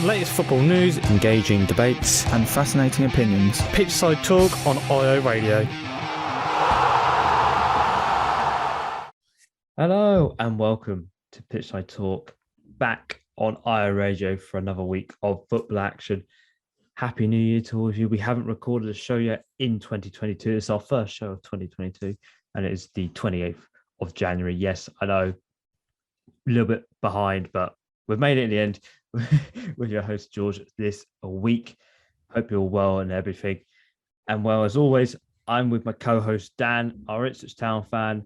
Latest football news, engaging debates, and fascinating opinions. Pitchside Talk on IO Radio. Hello and welcome to Pitchside Talk, back on IO Radio for another week of football action. Happy New Year to all of you. We haven't recorded a show yet in 2022. It's our first show of 2022, and it is the 28th of January. Yes, I know, a little bit behind, but we've made it in the end with your host, George, this week. Hope you're all well and everything. And well, as always, I'm with my co-host, Dan, our Ipswich Town fan.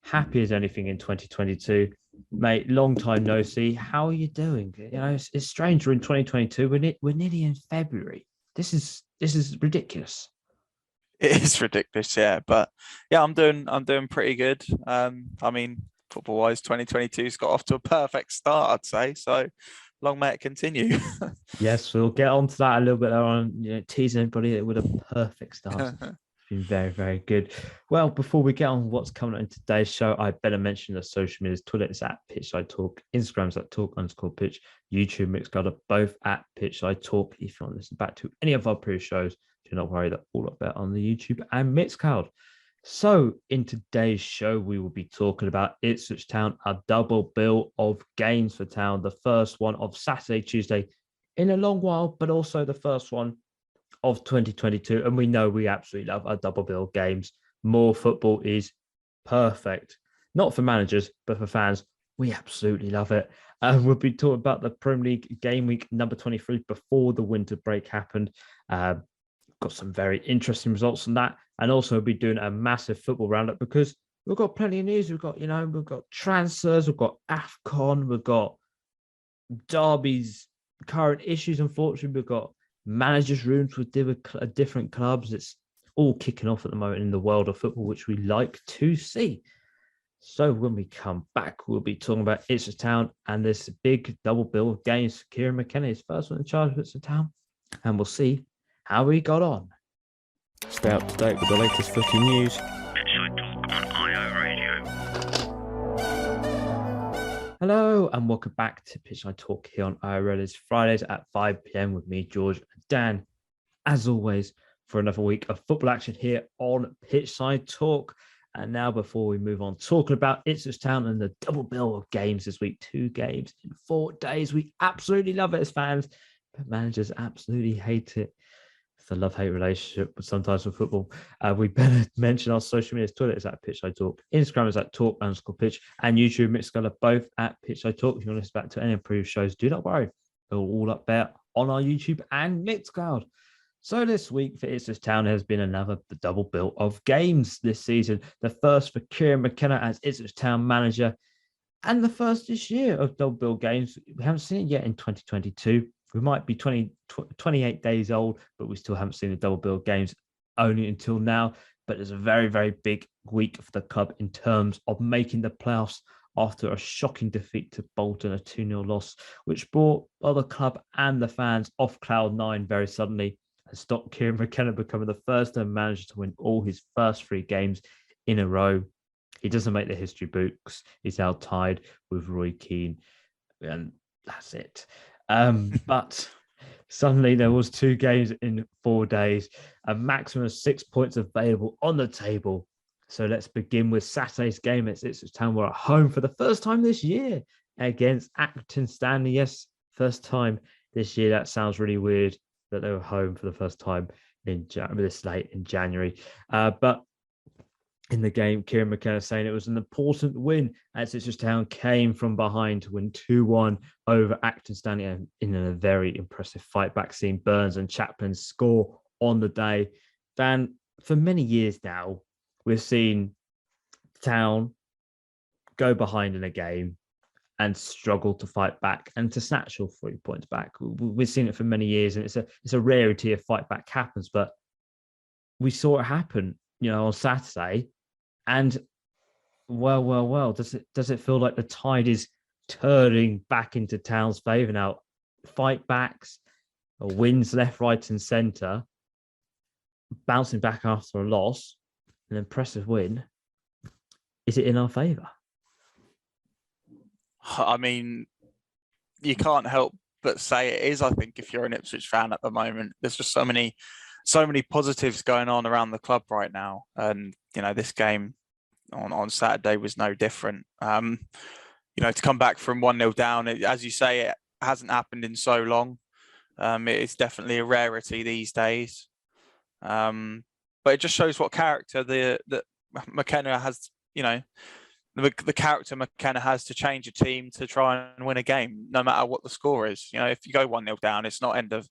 Happy as anything in 2022. Mate, long time no see. How are you doing? You know, it's strange. We're in 2022. We're nearly in February. This is ridiculous. It is ridiculous, yeah. But yeah, I'm doing pretty good. I mean, football-wise, 2022's got off to a perfect start, I'd say. So long may it continue. Yes, we'll get on to that a little bit later on. Teasing everybody with a perfect start. Been very, very good. Well, before we get on what's coming up in today's show, I better mention the social medias. Twitter is at Pitchside Talk, Instagram's at Talk_Pitch, YouTube, Mixcloud, both at Pitchside Talk. If you want to listen back to any of our previous shows, do not worry, they're all up there on the YouTube and Mixcloud. So in today's show, we will be talking about Ipswich Town, a double bill of games for Town. The first one of Saturday, Tuesday in a long while, but also the first one of 2022, and we know we absolutely love our double bill games. More football is perfect, not for managers but for fans. We absolutely love it. We'll be talking about the Premier League game week number 23 before the winter break happened. Got some very interesting results on that, and also we'll be doing a massive football roundup because we've got plenty of news. We've got transfers, we've got AFCON, we've got Derby's current issues. Unfortunately, we've got managers' rooms with different clubs. It's all kicking off at the moment in the world of football, which we like to see. So when we come back, we'll be talking about Ipswich Town and this big double bill of games. Kieran McKenna is first one in charge of Ipswich Town, and we'll see how we got on. stay up to date with the latest footy news. Pitchside Talk on IO Radio. Hello and welcome back to Pitchside Talk here on IRL. It's Fridays at 5 p.m. with me, George and Dan, as always, for another week of football action here on Pitchside Talk. And now, before we move on, talking about Ipswich Town and the double bill of games this week, 2 games in 4 days. We absolutely love it as fans, but managers absolutely hate it. It's a love-hate relationship sometimes with football. We better mention our social media. Twitter is at Pitchside Talk. Instagram is at Talk_Pitch. And YouTube, Mixcloud, both at Pitchside Talk. If you want to listen back to any of the previous shows, do not worry. They're all up there on our YouTube and Mixcloud. So this week for Ipswich Town has been another double bill of games this season. The first for Kieran McKenna as Ipswich Town manager, and the first this year of double bill games. We haven't seen it yet in 2022. We might be 28 days old, but we still haven't seen the double bill games only until now. But it's a very, very big week for the club in terms of making the playoffs after a shocking defeat to Bolton, a 2-0 loss, which brought the club and the fans off cloud 9 very suddenly and stopped Kieran McKenna becoming the first ever manager to win all his first 3 games in a row. He doesn't make the history books. He's now tied with Roy Keane, and that's it. But suddenly there was 2 games in 4 days, a maximum of 6 points available on the table. So let's begin with Saturday's game at Ipswich Town. We're at home for the first time this year against Acton Stanley. Yes, first time this year. That sounds really weird that they were home for the first time in this late in January. But in the game, Kieran McKenna saying it was an important win as Ipswich Town came from behind to win 2-1 over Acton Stanley in a very impressive fight back, seeing Burns and Chaplin score on the day. Dan, for many years now, we've seen Town go behind in a game and struggle to fight back and to snatch all 3 points back. We've seen it for many years, and it's a rarity if fight back happens, but we saw it happen, on Saturday. And well, does it feel like the tide is turning back into Town's favour now? Fight backs, wins left, right, and centre, bouncing back after a loss, an impressive win. Is it in our favour? I mean, you can't help but say it is. I think if you're an Ipswich fan at the moment, there's just so many positives going on around the club right now, and this game on Saturday was no different. To come back from 1-0 down, as you say, it hasn't happened in so long. It's definitely a rarity these days. But it just shows what character that McKenna has, the character McKenna has to change a team to try and win a game, no matter what the score is. If you go 1-0 down, it's not end of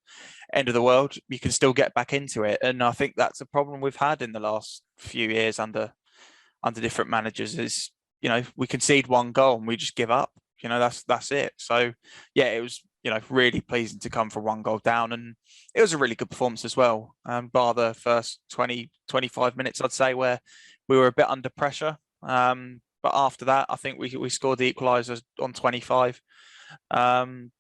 the world. You can still get back into it. And I think that's a problem we've had in the last few years under different managers is, we concede one goal and we just give up. That's it. So yeah, it was, really pleasing to come from 1 goal down, and it was a really good performance as well. Bar the first 20, 25 minutes, I'd say, where we were a bit under pressure. But after that, I think we scored the equaliser on 25. And,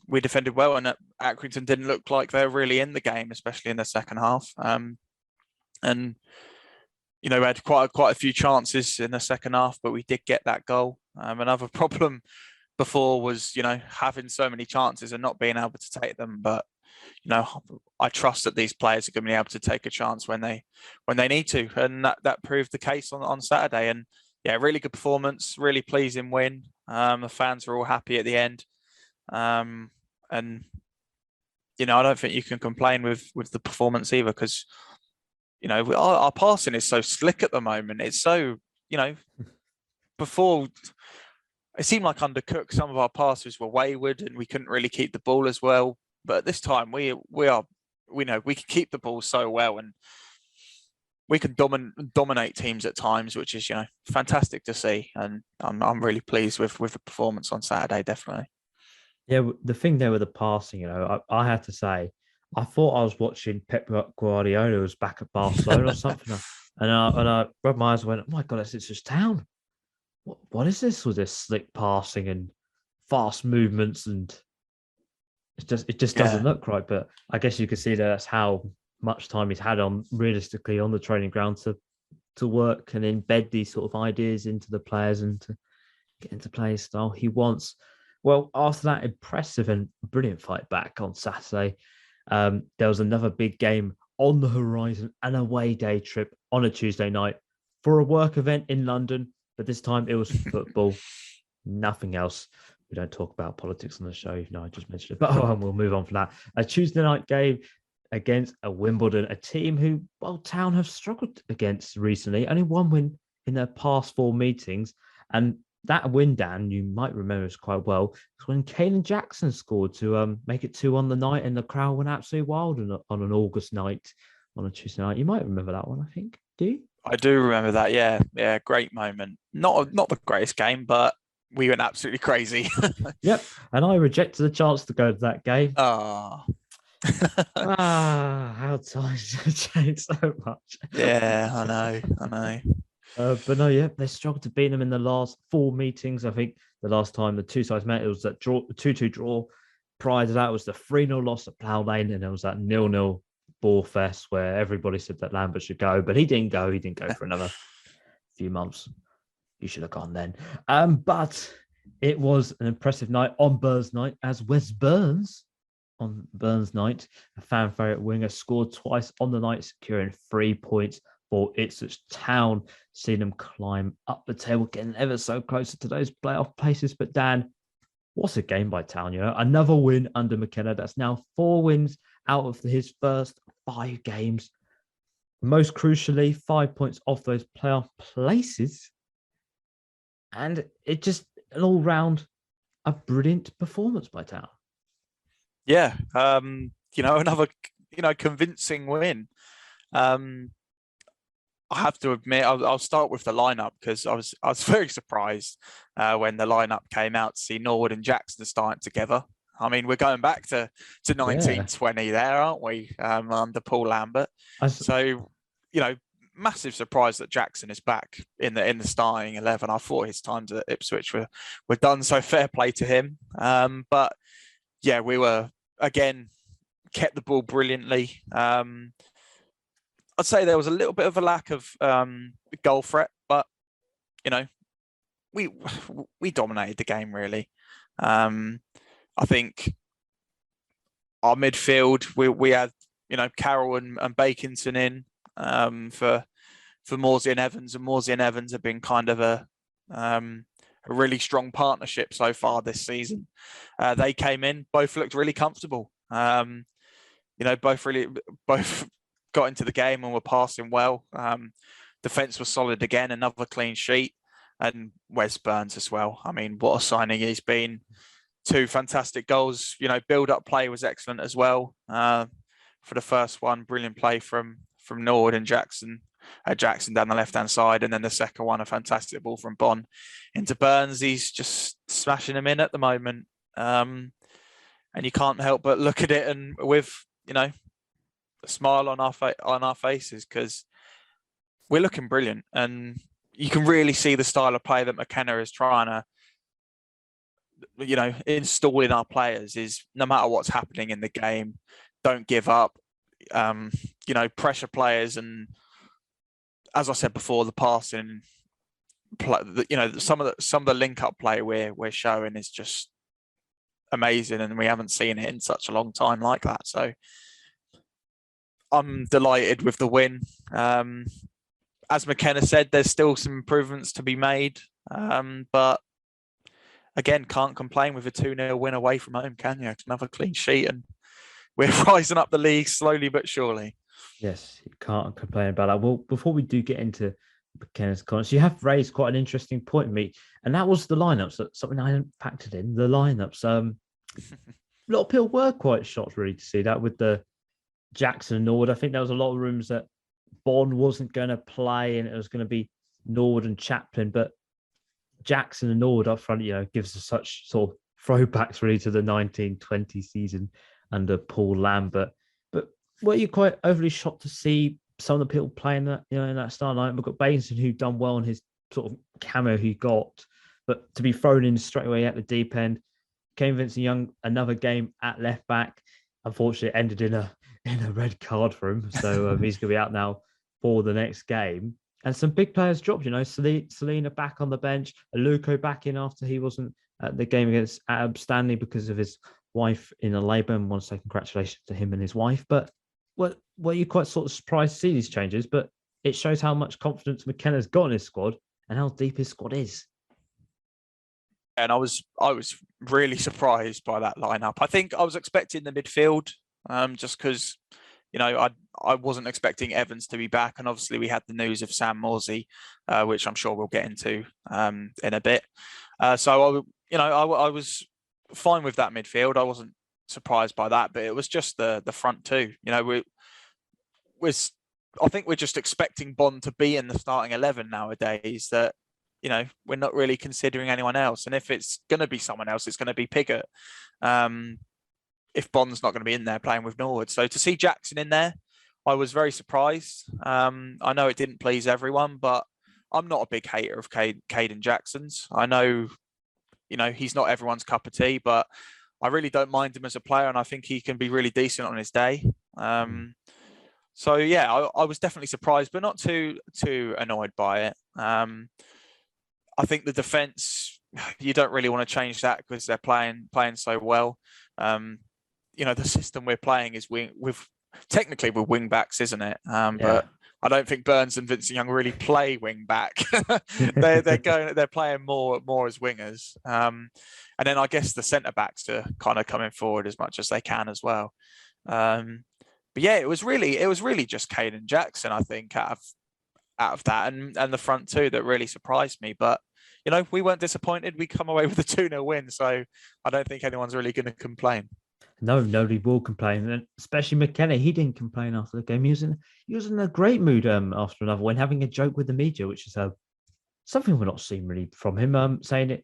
we defended well, and Accrington didn't look like they were really in the game, especially in the second half. And we had quite a few chances in the second half, but we did get that goal. Another problem before was, having so many chances and not being able to take them. But, I trust that these players are going to be able to take a chance when they need to. And that proved the case on Saturday. And yeah, really good performance, really pleasing win. The fans were all happy at the end. And, I don't think you can complain with the performance either, because, our passing is so slick at the moment. It's so, before it seemed like under Cook, some of our passes were wayward and we couldn't really keep the ball as well. But this time we can keep the ball so well, and we can dominate teams at times, which is, fantastic to see. And I'm really pleased with the performance on Saturday, definitely. Yeah, the thing there with the passing, I had to say, I thought I was watching Pep Guardiola was back at Barcelona or something, and I rubbed my eyes and went, "Oh my God, it's just Town. What is this with this slick passing and fast movements?" And it just doesn't look right. But I guess you can see that's how much time he's had realistically on the training ground to work and embed these sort of ideas into the players and to get into play style he wants. Well, after that impressive and brilliant fight back on Saturday, there was another big game on the horizon, an away day trip on a Tuesday night for a work event in London. But this time it was football, nothing else. We don't talk about politics on the show, even though I just mentioned it. But we'll move on from that. A Tuesday night game against a Wimbledon, a team who, Town have struggled against recently. Only one win in their past 4 meetings. And that win, Dan, you might remember this quite well, was when Caelan Jackson scored to make it 2 on the night, and the crowd went absolutely wild on an August night, on a Tuesday night. You might remember that one, I think. Do you? I do remember that. Yeah, great moment. Not the greatest game, but we went absolutely crazy. Yep, and I rejected the chance to go to that game. Oh. How times have changed so much. Yeah, I know. But no, yeah, they struggled to beat them in the last 4 meetings. I think the last time the two sides met, it was that 2-2 draw. Prior to that was the 3-0 loss at Plough Lane, and there was that 0-0 ball fest where everybody said that Lambert should go, but he didn't go. He didn't go for another few months. You should have gone then. But it was an impressive night on Burns night, as Wes Burns on Burns night, a fan favourite winger, scored twice on the night, securing 3 points for Ipswich Town, seeing them climb up the table, getting ever so closer to those playoff places. But Dan, what's a game by Town? Another win under McKenna. That's now 4 wins out of his first 5 games. Most crucially, 5 points off those playoff places. And it just an all-round a brilliant performance by Town. Yeah, another convincing win. I have to admit, I'll start with the lineup, because I was very surprised when the lineup came out to see Norwood and Jackson starting together. I mean, we're going back to 1920 there, aren't we? Under Paul Lambert. So, massive surprise that Jackson is back in the starting 11. I thought his times at Ipswich were done, so fair play to him. But yeah, we were again kept the ball brilliantly. I'd say there was a little bit of a lack of goal threat, but we dominated the game really. I think our midfield, we had, Carroll and Bakinson in for Morsey and Evans, and Morsey and Evans have been kind of a really strong partnership so far this season. They came in, both looked really comfortable. Both got into the game and were passing well. Defence was solid again, another clean sheet, and Wes Burns as well. I mean, what a signing he's been. 2 fantastic goals. Build-up play was excellent as well. For the first one, brilliant play from Norwood and Jackson down the left-hand side, and then the second one, a fantastic ball from Bon into Burns. He's just smashing them in at the moment, and you can't help but look at it and with a smile on our faces, because we're looking brilliant, and you can really see the style of play that McKenna is trying to install in our players is, no matter what's happening in the game, don't give up, pressure players. And as I said before, the passing, some of the link up play we're showing is just amazing, and we haven't seen it in such a long time like that. So I'm delighted with the win. As McKenna said, there's still some improvements to be made, but again, can't complain with a 2-0 win away from home, can you? It's another clean sheet, and we're rising up the league slowly but surely. Yes, you can't complain about that. Well, before we do get into McKenna's comments, you have raised quite an interesting point, mate, and that was the lineups. Something I hadn't factored in, the lineups. A lot of people were quite shocked, really, to see that with the Jackson and Norwood. I think there was a lot of rumours that Bond wasn't going to play and it was going to be Norwood and Chaplin, but Jackson and Norwood up front, gives us such sort of throwbacks really to the 1920 season under Paul Lambert. But were you quite overly shocked to see some of the people playing that, in that start line? We've got Bainson, who done well in his sort of cameo he got, but to be thrown in straight away at the deep end. Kane Vincent Young, another game at left back, unfortunately ended in a red card for him, so he's going to be out now for the next game. And some big players dropped, Selena back on the bench, Aluko back in after he wasn't at the game against Ab Stanley because of his wife in a labour, and want to say congratulations to him and his wife. But were you quite sort of surprised to see these changes? But it shows how much confidence McKenna's got in his squad and how deep his squad is. And I was really surprised by that lineup. I think I was expecting the midfield, just because, I wasn't expecting Evans to be back, and obviously we had the news of Sam Morsey, which I'm sure we'll get into in a bit. So I was fine with that midfield. I wasn't surprised by that, but it was just the front two. I think we're just expecting Bond to be in the starting 11 nowadays. That we're not really considering anyone else, and if it's going to be someone else, it's going to be Piggott. If Bond's not going to be in there playing with Norwood. So to see Jackson in there, I was very surprised. I know it didn't please everyone, but I'm not a big hater of Caden Jackson's. I know, he's not everyone's cup of tea, but I really don't mind him as a player, and I think he can be really decent on his day. So yeah, I was definitely surprised, but not too annoyed by it. I think the defence, you don't really want to change that because they're playing so well. The system we're playing is technically we're wing backs, isn't it? But I don't think Burns and Vincent Young really play wing back. They're playing more as wingers. And then I guess the centre backs are kind of coming forward as much as they can as well. But yeah, it was really just Caden Jackson, I think, out of that, and the front two that really surprised me. But we weren't disappointed. We come away with a 2-0 win, so I don't think anyone's really going to complain. No, nobody will complain, and especially McKenna. He didn't complain after the game. He was in a great mood after another win, having a joke with the media, which is something we're not seeing really from him. Saying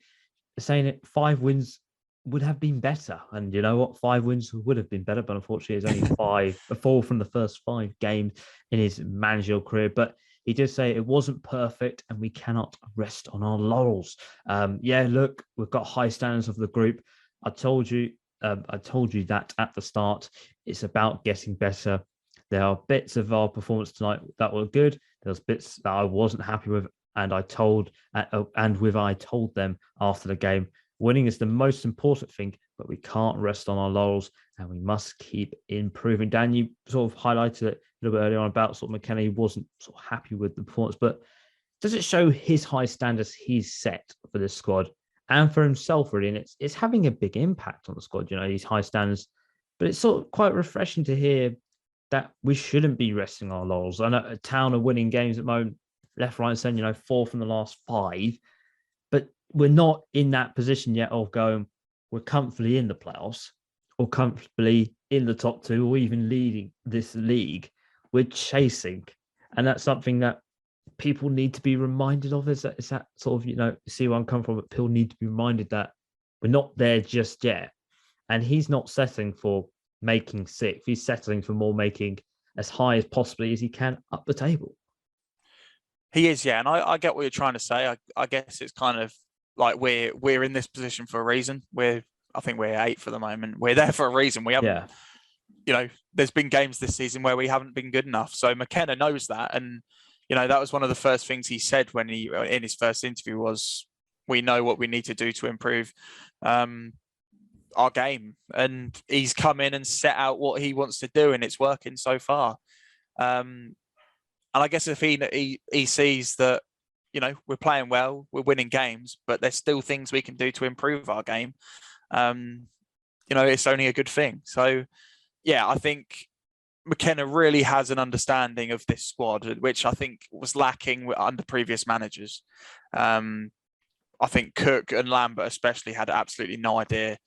it 5 wins would have been better, and you know what, 5 wins would have been better, but unfortunately, it's only 4 from the first 5 games in his managerial career. But he did say it wasn't perfect, and we cannot rest on our laurels. Look, we've got high standards of the group. I told you that at the start. It's about getting better. There are bits of our performance tonight that were good. There's bits that I wasn't happy with, and I told them after the game, winning is the most important thing, but we can't rest on our laurels and we must keep improving. Dan, you sort of highlighted it a little bit earlier on about sort of McKenna. He wasn't sort of happy with the performance, but does it show his high standards he's set for this squad and for himself, really? And it's having a big impact on the squad, these high standards. But it's sort of quite refreshing to hear that we shouldn't be resting our laurels. I know a Town are winning games at the moment, left, right, and centre, 4 from the last 5. But we're not in that position yet of going, we're comfortably in the playoffs or comfortably in the top 2 or even leading this league. We're chasing. And that's something that people need to be reminded of. Is that sort of, see where I'm coming from, but people need to be reminded that we're not there just yet. And he's not settling for making 6th. He's settling for more making as high as possibly as he can up the table. He is, yeah. And I get what you're trying to say. I guess it's kind of like we're in this position for a reason. I think we're 8th for the moment. We're there for a reason. We haven't, there's been games this season where we haven't been good enough. So McKenna knows that. And, that was one of the first things he said when in his first interview was, we know what we need to do to improve our game. And he's come in and set out what he wants to do, and it's working so far. And I guess if he sees that, we're playing well, we're winning games, but there's still things we can do to improve our game, it's only a good thing. So, yeah, I think McKenna really has an understanding of this squad, which I think was lacking under previous managers. I think Cook and Lambert especially had absolutely no idea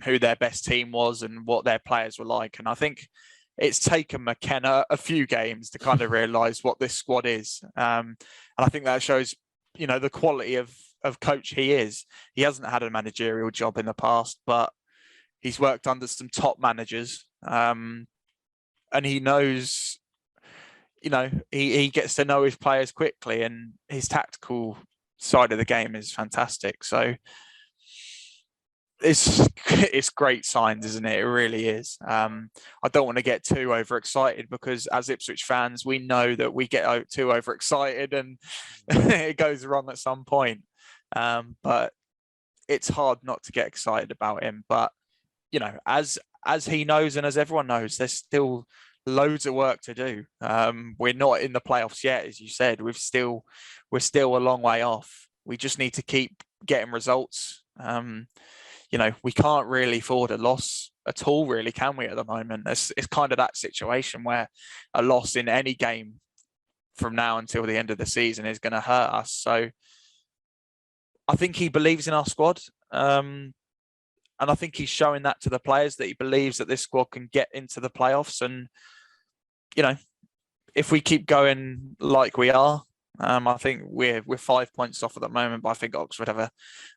who their best team was and what their players were like. And I think it's taken McKenna a few games to kind of realise what this squad is. And I think that shows, the quality of coach he is. He hasn't had a managerial job in the past, but he's worked under some top managers. And he knows, he gets to know his players quickly, and his tactical side of the game is fantastic. So it's great signs, isn't it? It really is. I don't want to get too overexcited, because as Ipswich fans, we know that we get too overexcited and it goes wrong at some point. But it's hard not to get excited about him. But, as he knows and as everyone knows, there's still loads of work to do. We're not in the playoffs yet, as you said. We're still a long way off. We just need to keep getting results. We can't really afford a loss at all, really, can we, at the moment? It's kind of that situation where a loss in any game from now until the end of the season is going to hurt us. So I think he believes in our squad. And I think he's showing that to the players, that he believes that this squad can get into the playoffs. And, if we keep going like we are, I think we're 5 points off at the moment, but I think Oxford have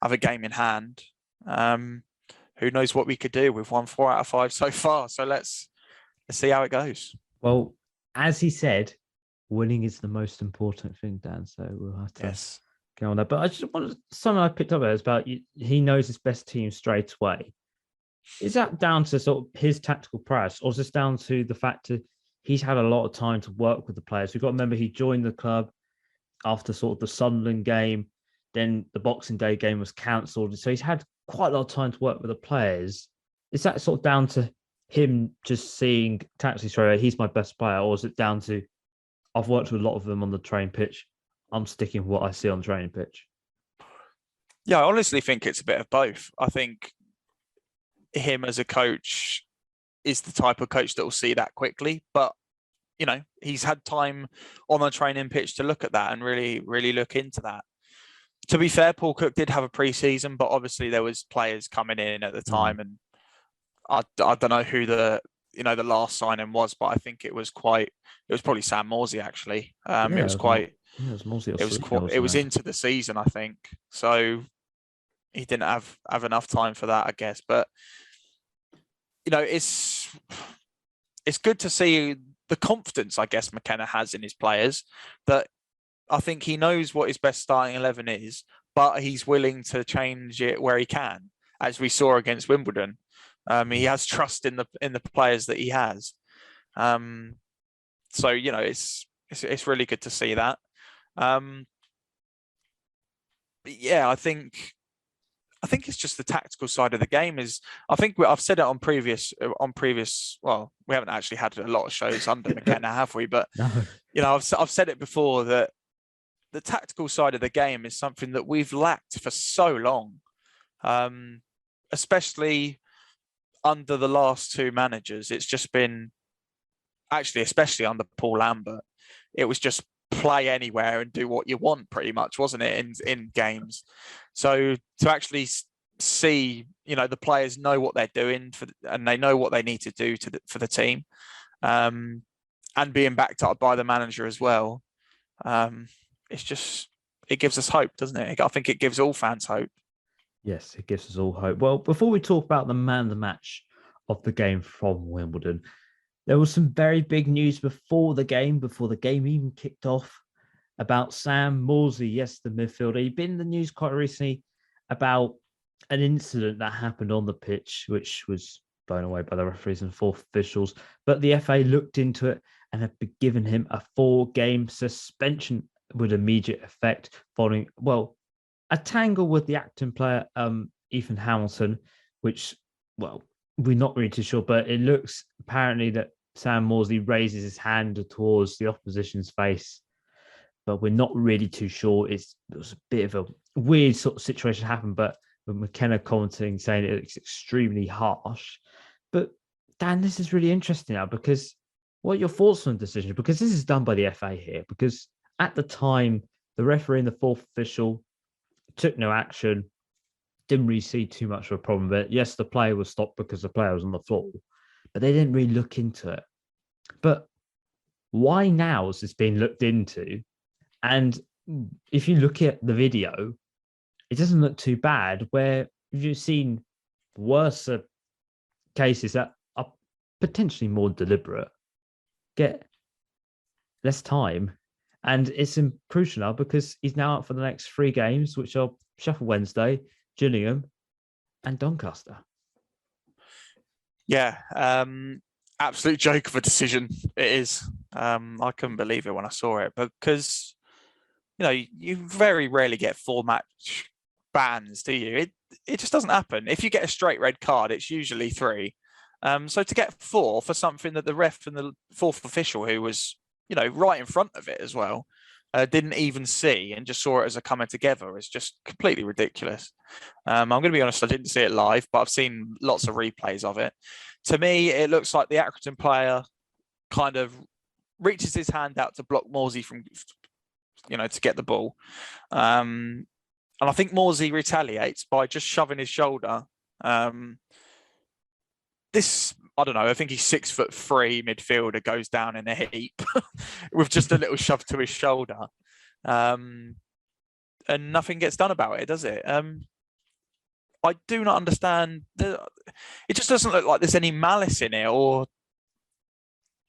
a game in hand. Who knows what we could do? We've won 4 out of 5 so far. So let's see how it goes. Well, as he said, winning is the most important thing, Dan. So we'll have to get on that. But I just wanted something I picked up there is about he knows his best team straight away. Is that down to sort of his tactical prowess, or is this down to the fact that he's had a lot of time to work with the players? We've got to remember he joined the club after sort of the Sunderland game, then the Boxing Day game was cancelled. So he's had quite a lot of time to work with the players. Is that sort of down to him just seeing tactically, sorry, he's my best player, or is it down to I've worked with a lot of them on the training pitch, I'm sticking with what I see on the training pitch? Yeah, I honestly think it's a bit of both. I think him as a coach is the type of coach that will see that quickly, but he's had time on the training pitch to look at that and really, really look into that. To be fair, Paul Cook did have a pre-season, but obviously there was players coming in at the time, and I don't know who the last signing was, but I think it was probably Sam Morsey actually. It was quite. It was into the season, I think. So he didn't have enough time for that, I guess. But it's good to see the confidence, I guess, McKenna has in his players, that I think he knows what his best starting 11 is, but he's willing to change it where he can, as we saw against Wimbledon. He has trust in the players that he has. So it's really good to see that. But yeah, I think I think it's just the tactical side of the game. I think I've said it on previous. Well, we haven't actually had a lot of shows under McKenna, have we? But No. I've said it before that the tactical side of the game is something that we've lacked for so long, especially under the last two managers. It's just been, actually, especially under Paul Lambert, it was just play anywhere and do what you want, pretty much, wasn't it, in games? So to actually see, the players know what they're doing and they know what they need to do for the team, and being backed up by the manager as well. It gives us hope, doesn't it? I think it gives all fans hope. Yes, it gives us all hope. Well, before we talk about the man of the match of the game from Wimbledon, there was some very big news before the game even kicked off, about Sam Morsy. Yes, the midfielder. He'd been in the news quite recently about an incident that happened on the pitch, which was blown away by the referees and fourth officials. But the FA looked into it and have given him a 4-game suspension with immediate effect following, a tangle with the Acton player, Ethan Hamilton, which, we're not really too sure, but it looks apparently that Sam Morsy raises his hand towards the opposition's face, but we're not really too sure. It was a bit of a weird sort of situation happened, but with McKenna commenting, saying it's extremely harsh. But Dan, this is really interesting now, because what are your thoughts on the decision? Because this is done by the FA here, because at the time, the referee and the fourth official took no action, didn't really see too much of a problem with it. Yes, the player was stopped because the player was on the floor, but they didn't really look into it. But why now is this being looked into? And if you look at the video, it doesn't look too bad, where you've seen worse cases that are potentially more deliberate, get less time. And it's crucial now because he's now out for the next 3 games, which are Sheffield Wednesday, Gillingham, and Doncaster. Yeah, absolute joke of a decision it is. I couldn't believe it when I saw it, because you very rarely get 4-match bans, do you? It just doesn't happen. If you get a straight red card, it's usually 3. So to get 4 for something that the ref and the fourth official, who was right in front of it as well, didn't even see and just saw it as a coming together, is just completely ridiculous. I'm going to be honest, I didn't see it live, but I've seen lots of replays of it. To me, it looks like the Accrington player kind of reaches his hand out to block Morsy from, to get the ball. And I think Morsy retaliates by just shoving his shoulder. I don't know, I think he's 6'3" midfielder goes down in a heap with just a little shove to his shoulder. And nothing gets done about it, does it? I do not understand. It just doesn't look like there's any malice in it, or,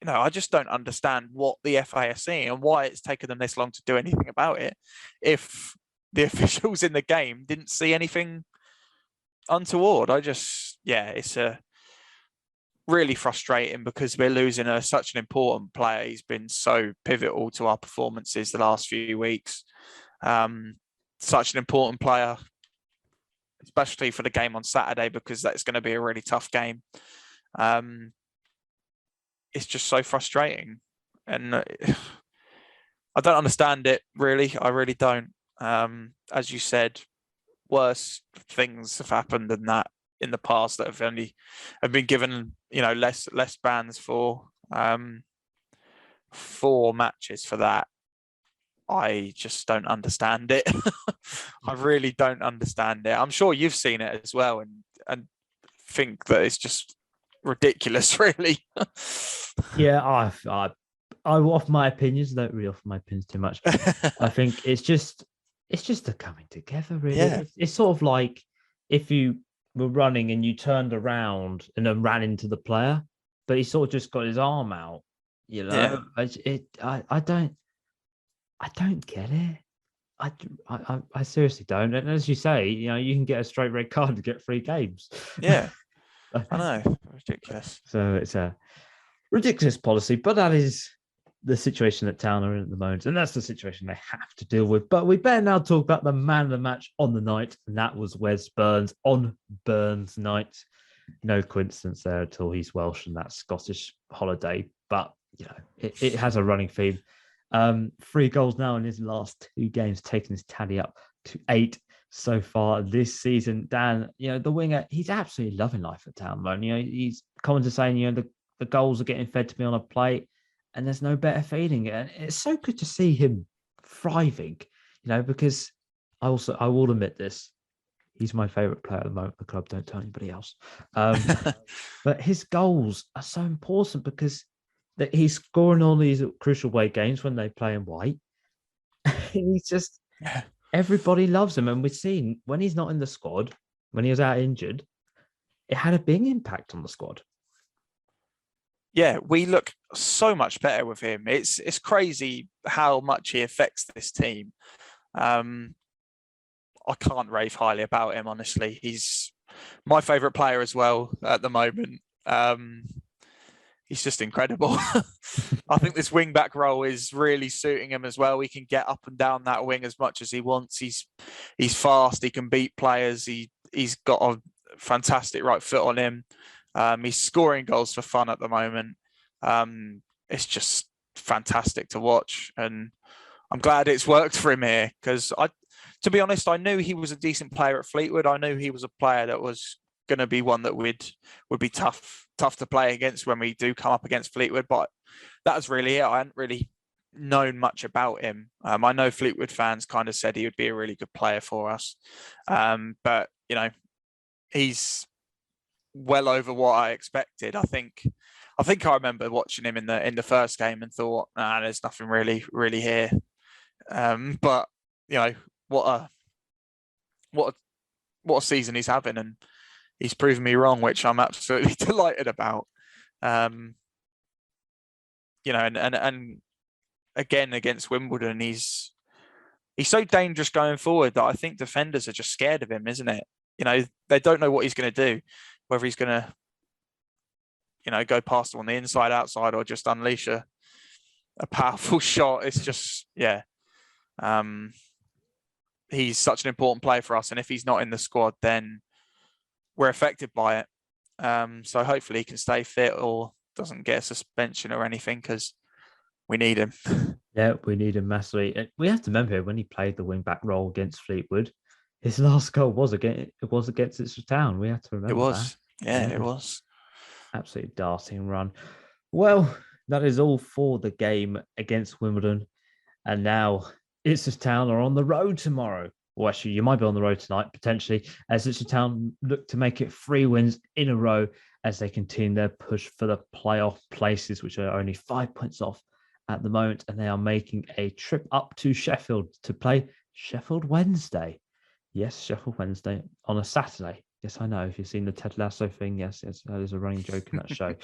I just don't understand what the FA are seeing and why it's taken them this long to do anything about it, if the officials in the game didn't see anything untoward. It's really frustrating, because we're losing such an important player. He's been so pivotal to our performances the last few weeks. Such an important player, especially for the game on Saturday, because that's going to be a really tough game. It's just so frustrating, and I don't understand it, really. I really don't. As you said, worse things have happened than that in the past that have been given, less bans for 4 matches for that. I just don't understand it. I really don't understand it. I'm sure you've seen it as well, and think that it's just ridiculous, really. Yeah, I offer my opinions. I don't really offer my opinions too much. I think it's just a coming together, really. Yeah. It's sort of like if you were running and you turned around and then ran into the player, but he sort of just got his arm out. Yeah. I don't get it. I seriously don't. And as you say, you can get a straight red card to get 3 games. Yeah, I know, ridiculous. So it's a ridiculous policy, but that is the situation that Town are in at the moment, and that's the situation they have to deal with. But we better now talk about the man of the match on the night, and that was Wes Burns on Burns night. No coincidence there at all. He's Welsh and that's Scottish holiday, but it has a running theme. 3 goals now in his last 2 games, taking his tally up to 8 so far this season. Dan, the winger, he's absolutely loving life at Town, man. He's commented saying, the goals are getting fed to me on a plate, and there's no better feeling. And it's so good to see him thriving, because I will admit this. He's my favourite player at the moment at the club. Don't tell anybody else. But his goals are so important because he's scoring all these crucial away games when they play in white. He's just, everybody loves him. And we've seen when he's not in the squad, when he was out injured, it had a big impact on the squad. Yeah, we look so much better with him. It's crazy how much he affects this team. I can't rave highly about him, honestly. He's my favourite player as well at the moment. He's just incredible. I think this wing-back role is really suiting him as well. He can get up and down that wing as much as he wants. He's fast. He can beat players. He's got a fantastic right foot on him. He's scoring goals for fun at the moment. It's just fantastic to watch. And I'm glad it's worked for him here because to be honest, I knew he was a decent player at Fleetwood. I knew he was a player that was going to be one that would be tough to play against when we do come up against Fleetwood. But that was really it. I hadn't really known much about him. I know Fleetwood fans kind of said he would be a really good player for us. But, he's well over what I expected. I think I remember watching him in the first game and thought, there's nothing really here. But, what a season he's having, and he's proven me wrong, which I'm absolutely delighted about. And again against Wimbledon, he's so dangerous going forward that I think defenders are just scared of him, isn't it? They don't know what he's going to do, whether he's going to, go past them on the inside, outside, or just unleash a powerful shot. It's just, he's such an important player for us, and if he's not in the squad, then we're affected by it. So hopefully he can stay fit or doesn't get a suspension or anything because we need him. Yeah, we need him massively. We have to remember when he played the wing-back role against Fleetwood, his last goal was against Ipswich Town. We have to remember it was. That. It was. Absolutely darting run. Well, that is all for the game against Wimbledon. And now Ipswich Town are on the road tomorrow. Well, actually, you might be on the road tonight, potentially, as Ipswich Town look to make it 3 wins in a row as they continue their push for the playoff places, which are only 5 points off at the moment. And they are making a trip up to Sheffield to play Sheffield Wednesday. Yes, Sheffield Wednesday on a Saturday. Yes, I know. If you've seen the Ted Lasso thing, yes, that is a running joke in that show.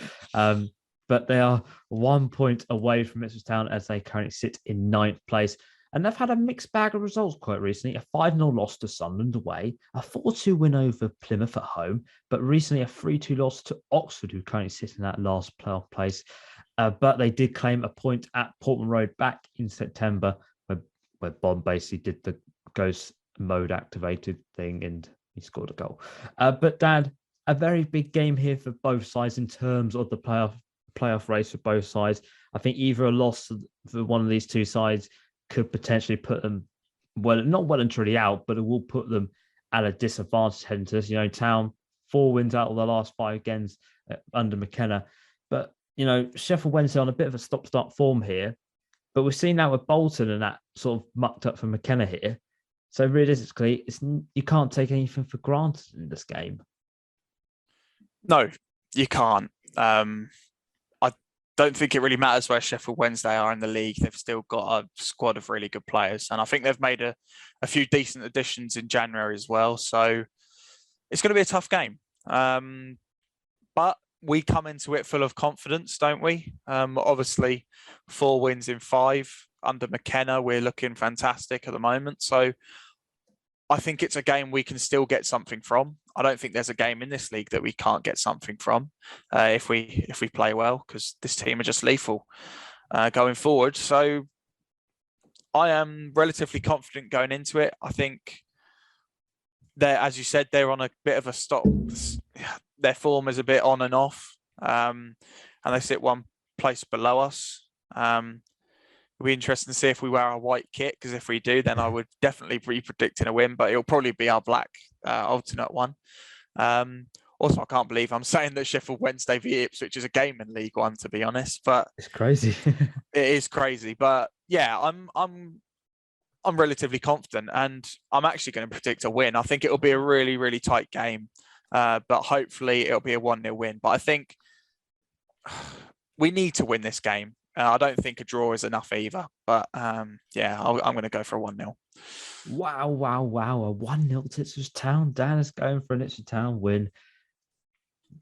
But they are 1 point away from Ipswich Town as they currently sit in 9th place. And they've had a mixed bag of results quite recently. A 5-0 loss to Sunderland away, a 4-2 win over Plymouth at home, but recently a 3-2 loss to Oxford, who currently sit in that last playoff place. But they did claim a point at Portman Road back in September, where Bond basically did the ghost mode activated thing and he scored a goal. But Dad, a very big game here for both sides in terms of the playoff race for both sides. I think either a loss for one of these two sides could potentially put them, not well and truly out, but it will put them at a disadvantage heading to this. Town, 4 wins out of the last 5 games under McKenna. But, Sheffield Wednesday on a bit of a stop-start form here. But we've seen now with Bolton and that sort of mucked up for McKenna here. So realistically, you can't take anything for granted in this game. No, you can't. I don't think it really matters where Sheffield Wednesday are in the league. They've still got a squad of really good players. And I think they've made a few decent additions in January as well. So it's going to be a tough game. But we come into it full of confidence, don't we? Obviously, 4 wins in 5. Under McKenna, we're looking fantastic at the moment. So I think it's a game we can still get something from. I don't think there's a game in this league that we can't get something from if we play well, because this team are just lethal. going forward. So I am relatively confident going into it. I think as you said, they're on a bit of a stop. Their form is a bit on and off, and they sit one place below us. It'll be interesting to see if we wear our white kit, because if we do, then I would definitely be predicting a win, but it'll probably be our black alternate one. Also, I can't believe I'm saying that Sheffield Wednesday v Ipswich is a game in League One, to be honest, but It's crazy. it is crazy. But yeah, I'm relatively confident, and I'm actually going to predict a win. I think it'll be a really, really tight game, but hopefully it'll be a 1-0 win. But I think we need to win this game. I don't think a draw is enough either. But yeah, I'm going to go for a 1-0. Wow. A 1-0 to Ipswich Town. Dan is going for an Ipswich Town win.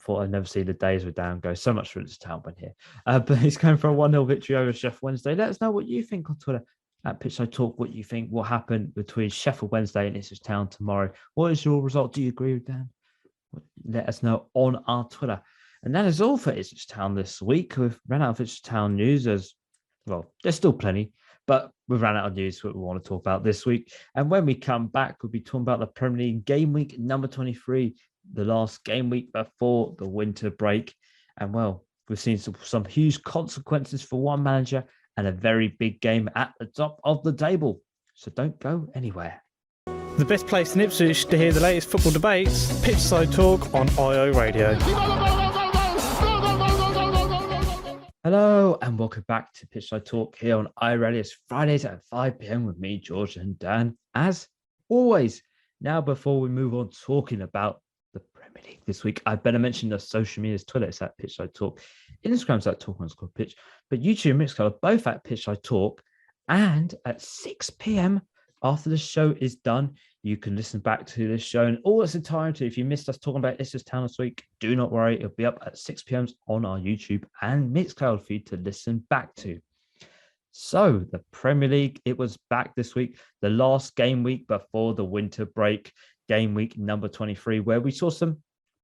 Thought I'd never see the days where Dan goes so much for Ipswich Town win here. But he's going for a 1-0 victory over Sheffield Wednesday. Let us know what you think on Twitter at Pitchside Talk, what you think will happen between Sheffield Wednesday and Ipswich Town tomorrow. What is your result? Do you agree with Dan? Let us know on our Twitter. And that is all for Ipswich Town this week. We've run out of Ipswich Town news as well. There's still plenty, but we've run out of news what we want to talk about this week. And when we come back, we'll be talking about the Premier League game week number 23, the last game week before the winter break. And well, we've seen some huge consequences for one manager and a very big game at the top of the table. So don't go anywhere. The best place in Ipswich to hear the latest football debates, Pitchside Talk on IO Radio. Hello and welcome back to Pitchside Talk here on iReady. It's Fridays at 5 p.m. with me, George and Dan, as always. Now, before we move on talking about the Premier League this week, I better mention the social medias. Twitter is at Pitchside Talk, Instagram's at Talk_Pitch, but YouTube and Mixcloud are both at Pitchside Talk. And at 6 p.m. after the show is done, you can listen back to this show in all its entirety. If you missed us talking about Ipswich Town this week, do not worry. It'll be up at 6 p.m. on our YouTube and Mixcloud feed to listen back to. So the Premier League, it was back this week, the last game week before the winter break, game week number 23, where we saw some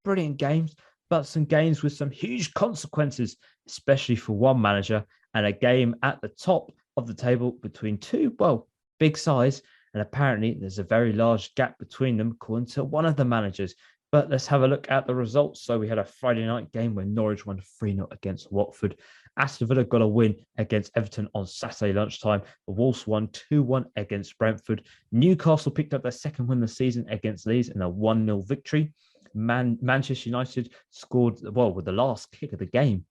brilliant games, but some games with some huge consequences, especially for one manager, and a game at the top of the table between two, well, big size. And apparently there's a very large gap between them, according to one of the managers. But let's have a look at the results. So we had a Friday night game where Norwich won 3-0 against Watford. Aston Villa got a win against Everton on Saturday lunchtime. The Wolves won 2-1 against Brentford. Newcastle picked up their second win of the season against Leeds in a 1-0 victory. Manchester United scored, well, with the last kick of the game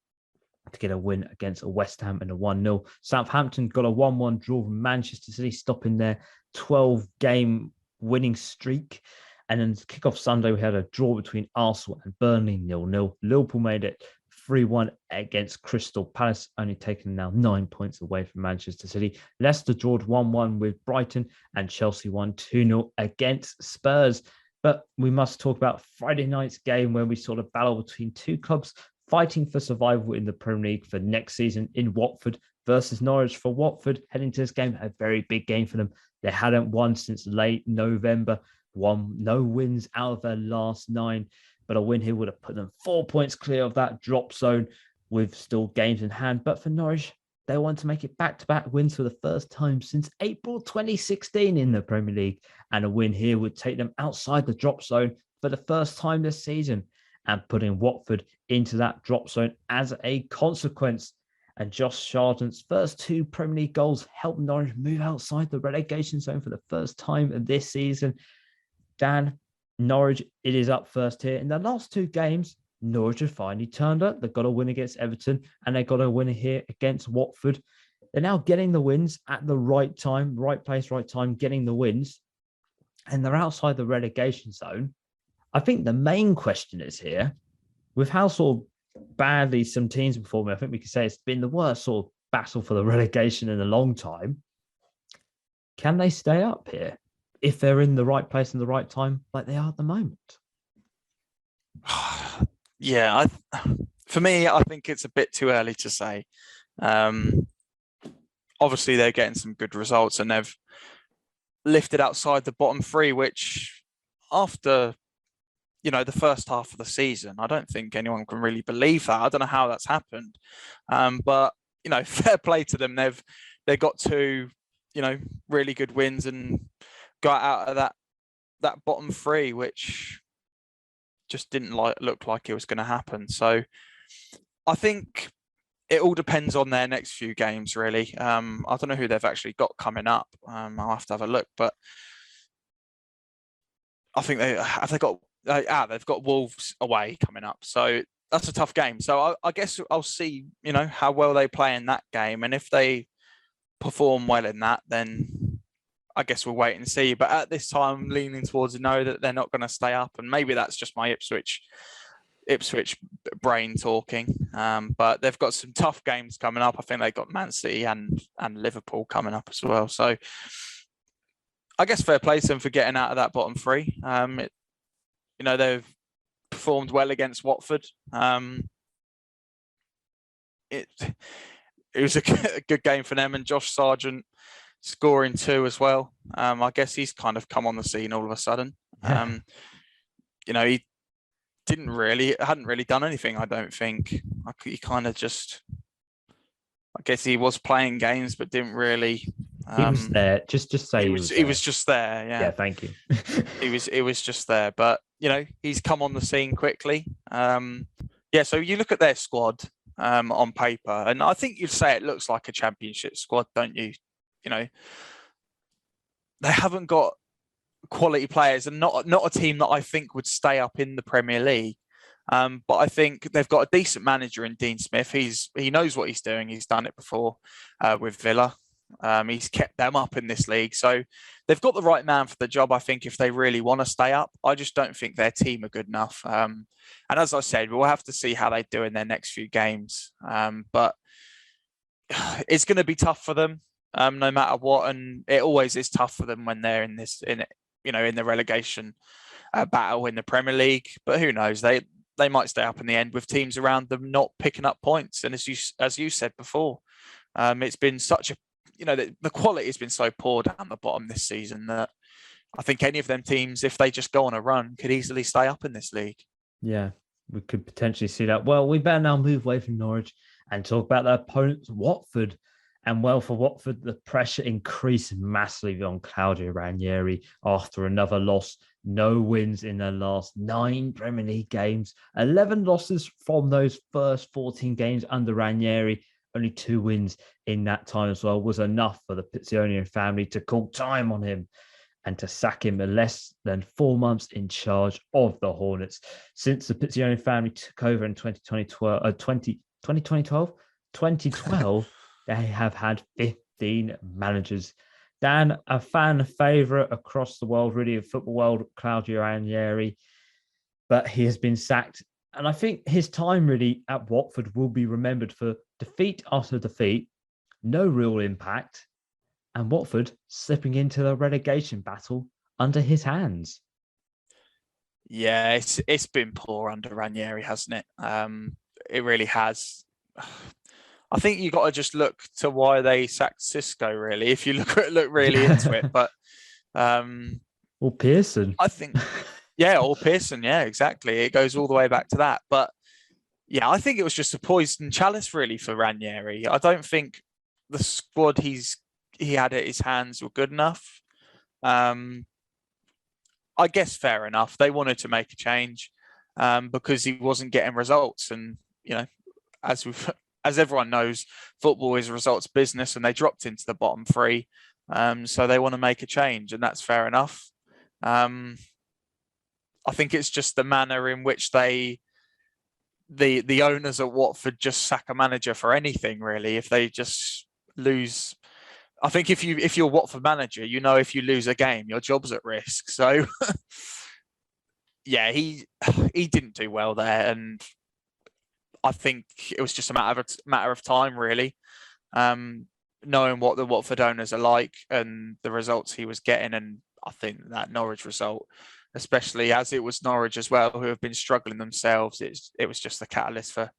to get a win against West Ham in a 1-0. Southampton got a 1-1 draw from Manchester City, stopping their 12-game winning streak. And then to kick off Sunday, we had a draw between Arsenal and Burnley, 0-0. Liverpool made it 3-1 against Crystal Palace, only taking now 9 points away from Manchester City. Leicester drawed 1-1 with Brighton, and Chelsea won 2-0 against Spurs. But we must talk about Friday night's game where we saw the battle between two clubs fighting for survival in the Premier League for next season in Watford versus Norwich. For Watford, heading to this game, a very big game for them. They hadn't won since late November, no wins out of their last 9, but a win here would have put them 4 points clear of that drop zone with still games in hand. But for Norwich, they want to make it back-to-back wins for the first time since April 2016 in the Premier League. And a win here would take them outside the drop zone for the first time this season and putting Watford into that drop zone as a consequence. And Josh Sargent's first 2 Premier League goals helped Norwich move outside the relegation zone for the first time this season. Dan, Norwich, it is up first here. In the last 2 games, Norwich have finally turned up. They got a win against Everton and they got a win here against Watford. They're now getting the wins at the right time, right place, right time, getting the wins. And they're outside the relegation zone. I think the main question is here, with how sort of badly some teams perform, I think we could say it's been the worst sort of battle for the relegation in a long time. Can they stay up here if they're in the right place in the right time like they are at the moment? Yeah, for me, I think it's a bit too early to say. Obviously, they're getting some good results and they've lifted outside the bottom 3, which after the first half of the season, I don't think anyone can really believe that. I don't know how that's happened. But fair play to them. They've got two, really good wins and got out of that bottom three, which just didn't look like it was going to happen. So I think it all depends on their next few games, really. I don't know who they've actually got coming up. I'll have to have a look, but I think they've got Wolves away coming up. So that's a tough game. So I guess I'll see, how well they play in that game. And if they perform well in that, then I guess we'll wait and see. But at this time, I'm leaning towards no, that they're not going to stay up. And maybe that's just my Ipswich brain talking. But they've got some tough games coming up. I think they've got Man City and Liverpool coming up as well. So I guess fair play to them for getting out of that bottom three. They've performed well against Watford. It was a good game for them, and Josh Sargent scoring 2 as well. I guess he's kind of come on the scene all of a sudden. He hadn't really done anything, I don't think. He kind of just, I guess he was playing games, but didn't really. He was there. Just say he was just there. Yeah. Yeah. Thank you. It was just there, but he's come on the scene quickly. So you look at their squad on paper, and I think you'd say it looks like a championship squad, don't you? They haven't got quality players, and not a team that I think would stay up in the Premier League. But I think they've got a decent manager in Dean Smith. He knows what he's doing. He's done it before with Villa. He's kept them up in this league. So they've got the right man for the job, I think, if they really want to stay up. I just don't think their team are good enough. And as I said, we'll have to see how they do in their next few games. But it's going to be tough for them, no matter what. And it always is tough for them when they're in the relegation battle in the Premier League. But who knows? They might stay up in the end with teams around them not picking up points. And as you said before, it's been such a the quality has been so poor down the bottom this season that I think any of them teams, if they just go on a run, could easily stay up in this league. Yeah, we could potentially see that. Well, we better now move away from Norwich and talk about their opponents, Watford. And well, for Watford, the pressure increased massively on Claudio Ranieri after another loss. No wins in their last 9 Premier League games. 11 losses from those first 14 games under Ranieri. Only 2 wins in that time as well was enough for the Pizzonian family to call time on him and to sack him in less than 4 months in charge of the Hornets. Since the Pizzonian family took over in 2012, they have had 15 managers. Dan, a fan favourite across the world, really, of football world, Claudio Ranieri, but he has been sacked. And I think his time really at Watford will be remembered for defeat after defeat, no real impact, and Watford slipping into the relegation battle under his hands. Yeah, it's been poor under Ranieri, hasn't it? It really has. I think you got to just look to why they sacked Xisco, really, if you look really into it. But or Pearson, I think. Yeah, or Pearson. Yeah, exactly. It goes all the way back to that. But yeah, I think it was just a poison chalice, really, for Ranieri. I don't think the squad he had at his hands were good enough. I guess fair enough. They wanted to make a change because he wasn't getting results. And, as everyone knows, football is a results business, and they dropped into the bottom 3. So they want to make a change, and that's fair enough. I think it's just the manner in which the owners at Watford just sack a manager for anything, really. If they just lose, I think if you're a Watford manager, if you lose a game, your job's at risk. So yeah, he didn't do well there, and I think it was just a matter of time, really. Knowing what the Watford owners are like and the results he was getting, and I think that Norwich result, especially as it was Norwich as well, who have been struggling themselves, it was just the catalyst for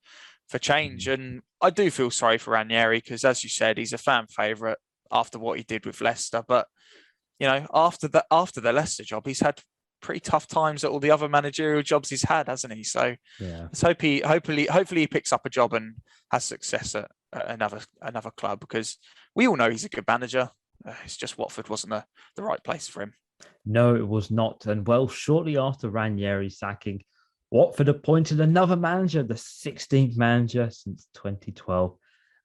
change. And I do feel sorry for Ranieri because, as you said, he's a fan favourite after what he did with Leicester. But after the Leicester job, he's had pretty tough times at all the other managerial jobs he's had, hasn't he? So yeah, let's hopefully he picks up a job and has success another club, because we all know he's a good manager. It's just Watford wasn't the right place for him. No, it was not. And well, shortly after Ranieri's sacking, Watford appointed another manager, the 16th manager since 2012.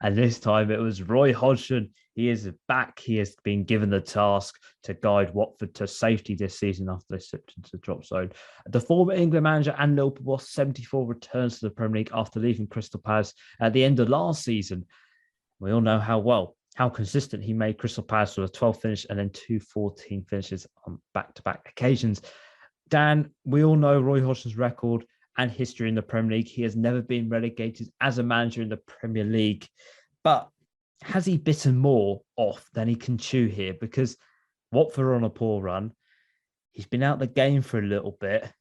And this time it was Roy Hodgson. He is back. He has been given the task to guide Watford to safety this season after they slipped into the drop zone. The former England manager and Liverpool boss 74 returns to the Premier League after leaving Crystal Palace at the end of last season. We all know how consistent he made Crystal Palace with a 12th finish and then 2 14 finishes on back-to-back occasions. Dan, we all know Roy Hodgson's record and history in the Premier League. He has never been relegated as a manager in the Premier League. But has he bitten more off than he can chew here? Because Watford are on a poor run. He's been out the game for a little bit.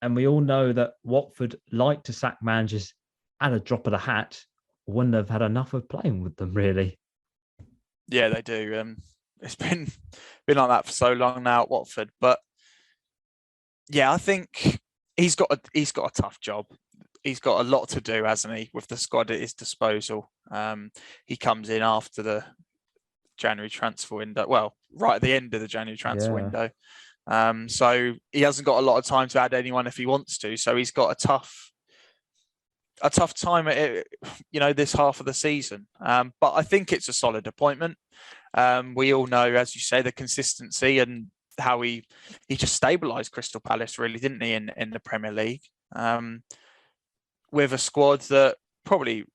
And we all know that Watford like to sack managers at a drop of the hat when they've had enough of playing with them, really. Yeah, they do. It's been like that for so long now at Watford. But yeah, I think he's got a tough job. He's got a lot to do, hasn't he, with the squad at his disposal. He comes in after the January transfer window. Well, right at the end of the January transfer window. So he hasn't got a lot of time to add anyone if he wants to. So he's got a tough time at it, this half of the season. But I think it's a solid appointment. We all know, as you say, the consistency and how he just stabilised Crystal Palace, really, didn't he, in the Premier League? With a squad that probably,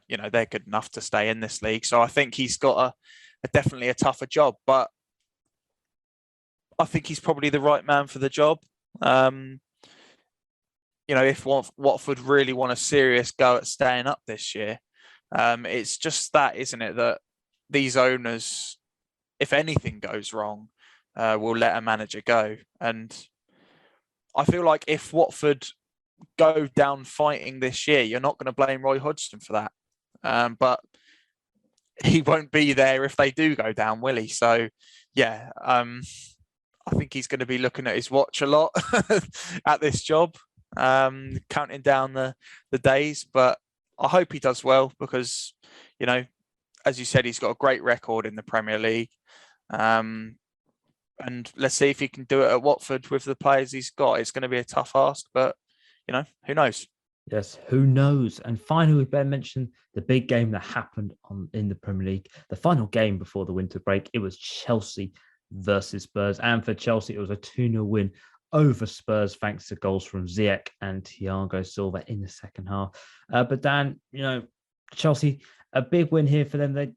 they're good enough to stay in this league. So I think he's got definitely a tougher job, but I think he's probably the right man for the job. If Watford really want a serious go at staying up this year, it's just that, isn't it, that these owners, if anything goes wrong, will let a manager go. And I feel like if Watford go down fighting this year, you're not going to blame Roy Hodgson for that. But he won't be there if they do go down, will he? So, yeah, I think he's going to be looking at his watch a lot at this job, counting down the days. But I hope he does well because, as you said, he's got a great record in the Premier League. And let's see if he can do it at Watford with the players he's got. It's going to be a tough ask, but who knows? Yes, who knows? And finally, we better mention the big game that happened in the Premier League. The final game before the winter break, it was Chelsea versus Spurs. And for Chelsea, it was a 2-0 win over Spurs, thanks to goals from Ziyech and Thiago Silva in the second half. But Dan, Chelsea, a big win here for them. They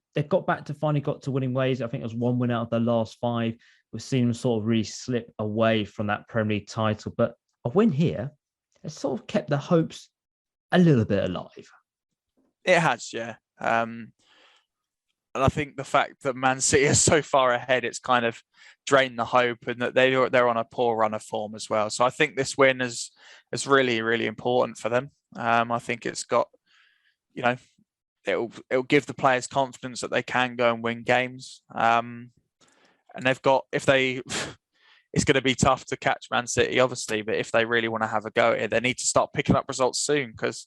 finally got to winning ways. I think it was one win out of their last 5. We've seen them sort of really slip away from that Premier League title. But a win here has sort of kept the hopes a little bit alive. It has, yeah. And I think the fact that Man City are so far ahead, it's kind of drained the hope, and that they're on a poor run of form as well. So I think this win is really, really important for them. I think it's got, it'll give the players confidence that they can go and win games. And they've got, it's going to be tough to catch Man City, obviously, but if they really want to have a go at it, they need to start picking up results soon because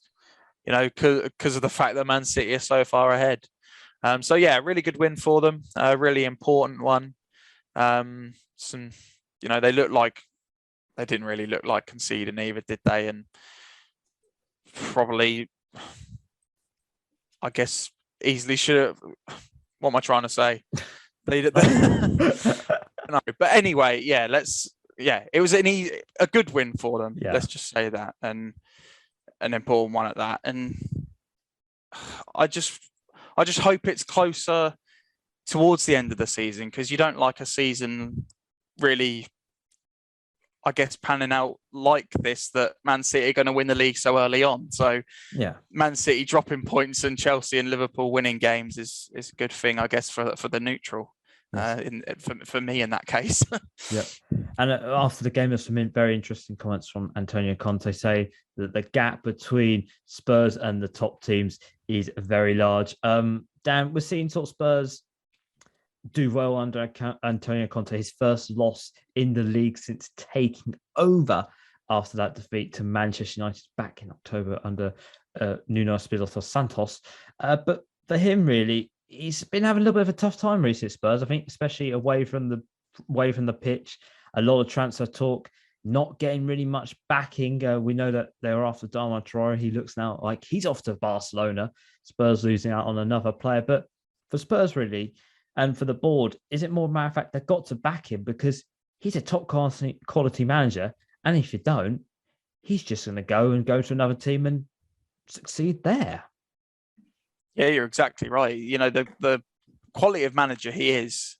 of the fact that Man City are so far ahead. So yeah, really good win for them, a really important one. They didn't really look like conceding either, did they? And probably, I guess, easily should have. What am I trying to say? No, but anyway, yeah, it was a good win for them. Yeah. Let's just say that, and an important one at that. And I just hope it's closer towards the end of the season, because you don't like a season really, I guess, panning out like this, that Man City are going to win the league so early on. So yeah, Man City dropping points and Chelsea and Liverpool winning games is a good thing, I guess, for the neutral. For me in that case. Yep. And after the game, there's some very interesting comments from Antonio Conte, say that the gap between Spurs and the top teams is very large. Dan, we're seeing sort of Spurs do well under Antonio Conte, his first loss in the league since taking over after that defeat to Manchester United back in October under Nuno Espirito Santos. But for him, really, he's been having a little bit of a tough time recently at Spurs. I think, especially away from the pitch, a lot of transfer talk, not getting really much backing. We know that they were after Adama Traore. He looks now like he's off to Barcelona. Spurs losing out on another player. But for Spurs, really, and for the board, is it more matter of fact they've got to back him because he's a top quality manager? And if you don't, he's just going to go to another team and succeed there. Yeah, you're exactly right. You know, the quality of manager he is,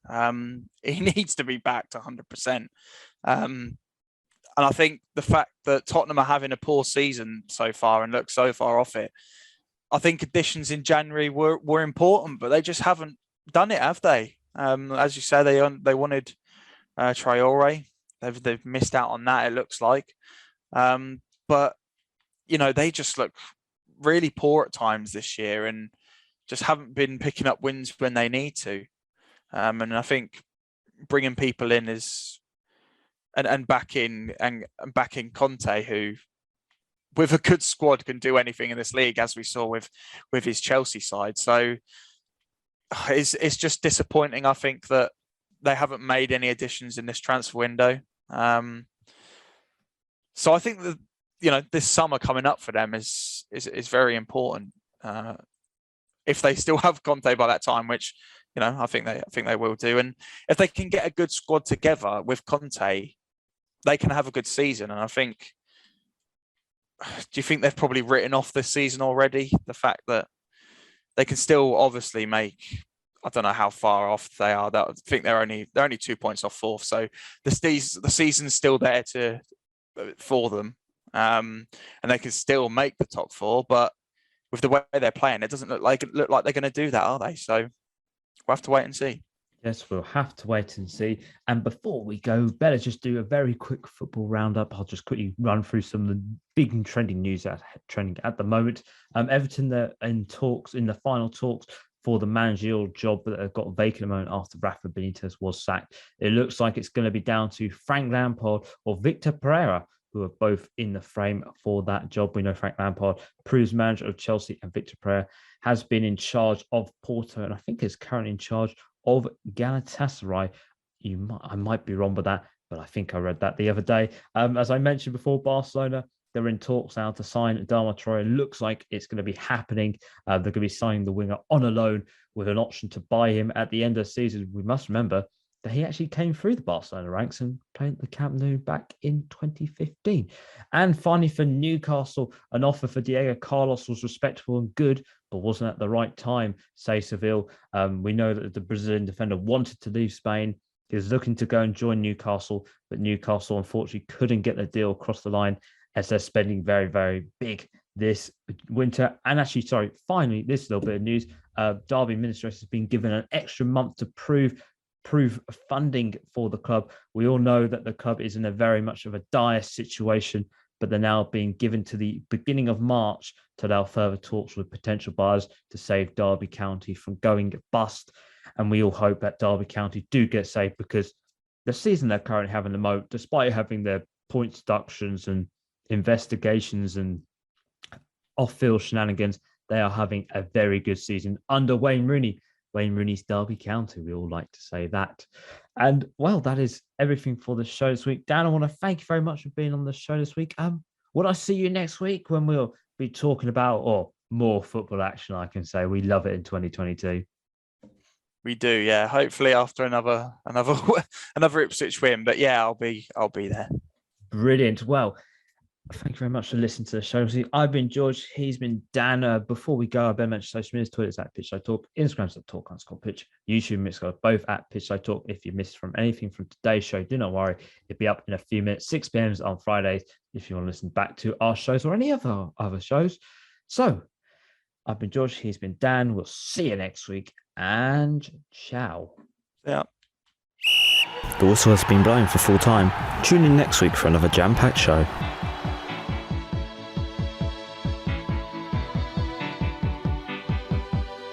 he needs to be backed 100%. And I think the fact that Tottenham are having a poor season so far and look so far off it, I think additions in January were important, but they just haven't done it, have they? As you say, they wanted Traore. They've missed out on that, it looks like. But, you know, they just look really poor at times this year and just haven't been picking up wins when they need to. And I think bringing people in and backing Conte, who with a good squad can do anything in this league, as we saw with his Chelsea side. So it's just disappointing, I think, that they haven't made any additions in this transfer window. So I think that, you know, this summer coming up for them is very important. If they still have Conte by that time, which, you know, I think they will do, and if they can get a good squad together with Conte, they can have a good season. And I think, do you think they've probably written off this season already? The fact that they can still obviously make, I don't know how far off they are. I think they're only 2 points off fourth, so the season's still there for them, and they can still make the top four. But with the way they're playing, it doesn't look like they're going to do that, are they? So we'll have to wait and see. Yes, we'll have to wait and see. And before we go, better just do a very quick football roundup. I'll just quickly run through some of the big and trending news that's trending at the moment. Everton, they're in the final talks for the managerial job that have got vacant at the moment after Rafa Benitez was sacked. It looks like it's going to be down to Frank Lampard or Victor Pereira, who are both in the frame for that job. We know Frank Lampard, previous manager of Chelsea, and Victor Pereira has been in charge of Porto, and I think is currently in charge of Galatasaray. I might be wrong with that, but I think I read that the other day. As I mentioned before, Barcelona, they're in talks now to sign Adama Traore. Looks like it's going to be happening. They're going to be signing the winger on a loan with an option to buy him at the end of the season. We must remember that he actually came through the Barcelona ranks and played at the Camp Nou back in 2015. And finally, for Newcastle, an offer for Diego Carlos was respectable and good, but wasn't at the right time, say Seville. We know that the Brazilian defender wanted to leave Spain. He was looking to go and join Newcastle, but Newcastle unfortunately couldn't get the deal across the line as they're spending very, very big this winter. And actually, finally, this little bit of news. Derby administration has been given an extra month to prove funding for the club. We all know that the club is in a very much of a dire situation, but they're now being given to the beginning of March to allow further talks with potential buyers to save Derby County from going bust. And we all hope that Derby County do get saved, because the season they're currently having the moment, despite having their points deductions and investigations and off-field shenanigans, they are having a very good season under Wayne Rooney. Wayne Rooney's Derby County, we all like to say that. And, well, that is everything for the show this week. Dan, I want to thank you very much for being on the show this week. Will I see you next week when we'll be talking about more football action, I can say. We love it in 2022. We do, yeah. Hopefully after another Ipswich win. But yeah, I'll be there. Brilliant. Well, thank you very much for listening to the show. I've been George. He's been Dan. Before we go, I better mention social media. Twitter's at Pitchside Talk. Instagram's at Talk_Pitch. YouTube, Mixcloud, both at Pitchside Talk. If you missed from anything from today's show, do not worry. It'll be up in a few minutes, 6 p.m. on Fridays, if you want to listen back to our shows or any other shows. So, I've been George. He's been Dan. We'll see you next week. And ciao. Yeah. The whistle has been blown for full time. Tune in next week for another jam-packed show.